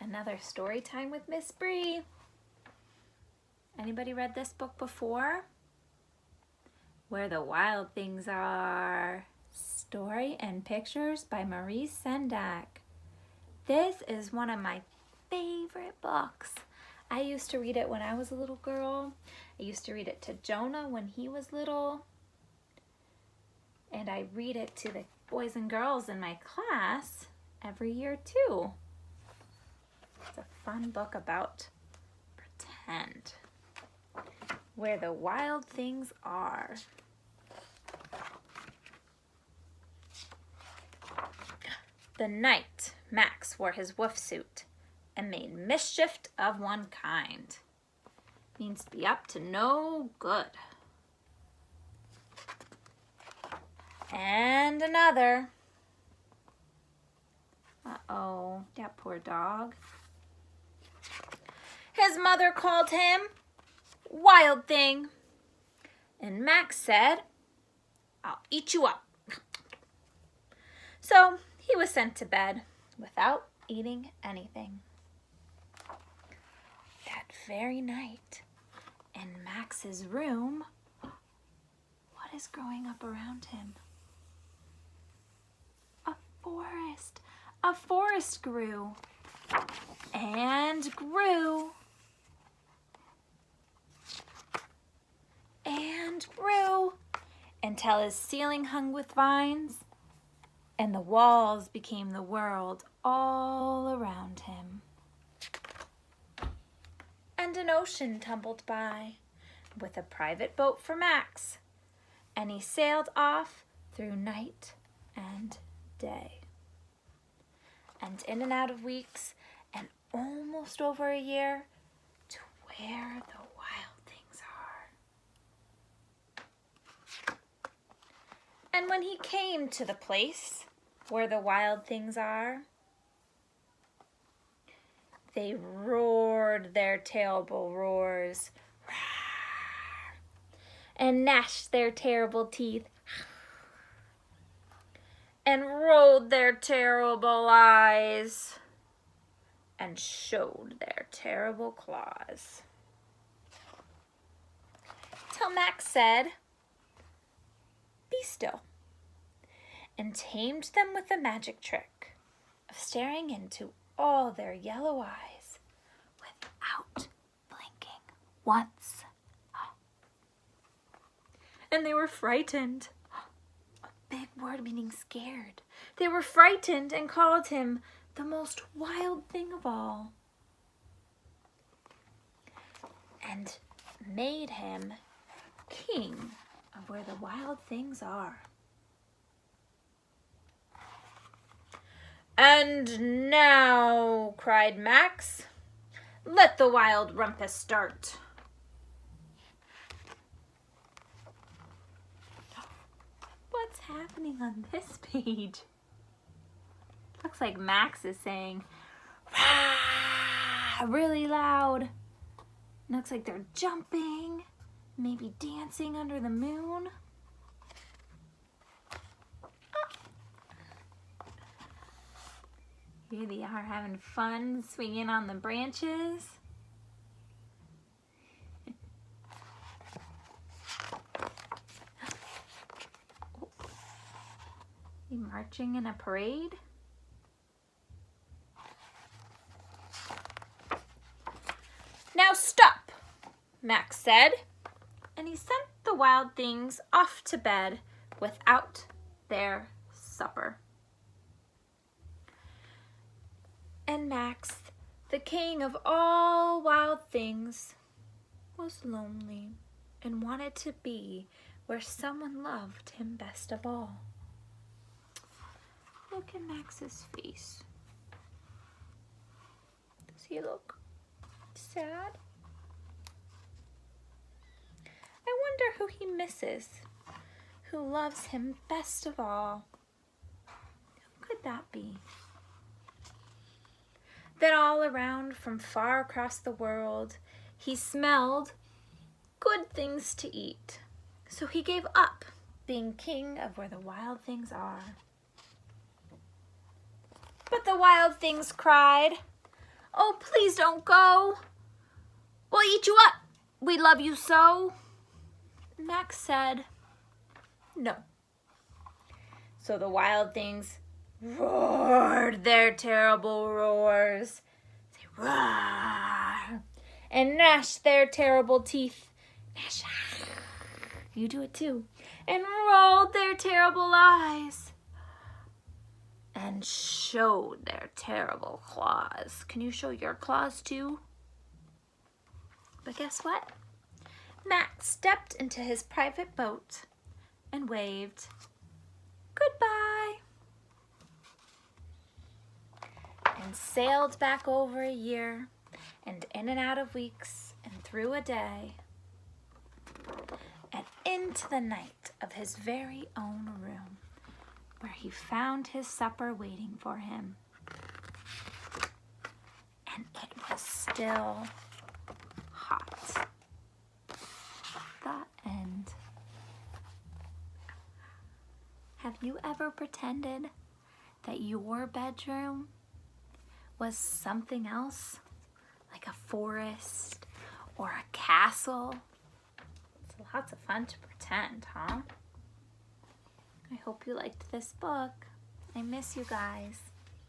Another story time with Miss Brie. Anybody read this book before? Where the Wild Things Are. Story and Pictures by Maurice Sendak. This is one of my favorite books. I used to read it when I was a little girl. I used to read it to Jonah when he was little. And I read it to the boys and girls in my class every year too. It's a fun book about pretend. Where the Wild Things Are. The night Max wore his wolf suit and made mischief of one kind. Means to be up to no good. And another. Uh-oh, that poor dog. His mother called him Wild Thing. And Max said, "I'll eat you up." So he was sent to bed without eating anything. That very night, in Max's room, what is growing up around him? A forest. A forest grew and grew and grew until his ceiling hung with vines and the walls became the world all around him. And an ocean tumbled by with a private boat for Max, and he sailed off through night and day. And in and out of weeks and almost over a year to where the wild things are. And when he came to the place where the wild things are, they roared their terrible roars and gnashed their terrible teeth and rolled their terrible eyes and showed their terrible claws. Till Max said, "Be still," and tamed them with the magic trick of staring into all their yellow eyes without blinking once. And they were frightened. A big word meaning scared. They were frightened and called him the most wild thing of all. And made him king of where the wild things are. "And now," cried Max, "let the wild rumpus start." What's happening on this page? Looks like Max is saying, "Rah!" really loud. Looks like they're jumping, maybe dancing under the moon. Here they are having fun swinging on the branches. They marching in a parade. "Now stop," Max said, and he sent the wild things off to bed without their supper. And Max, the king of all wild things, was lonely and wanted to be where someone loved him best of all. Look at Max's face. Does he look sad? I wonder who he misses, who loves him best of all. Who could that be? Then all around from far across the world, he smelled good things to eat. So he gave up being king of where the wild things are. But the wild things cried, Oh, please don't go. We'll eat you up. We love you so. Max said, no. So the wild things roared their terrible roars. They roared and gnashed their terrible teeth. Gnash. You do it too. And rolled their terrible eyes. And showed their terrible claws. Can you show your claws too? But guess what? Matt stepped into his private boat and waved goodbye and sailed back over a year and in and out of weeks and through a day and into the night of his very own room, where he found his supper waiting for him. And it was still hot. The end. Have you ever pretended that your bedroom was something else? Like a forest or a castle? It's lots of fun to pretend, huh? I hope you liked this book. I miss you guys.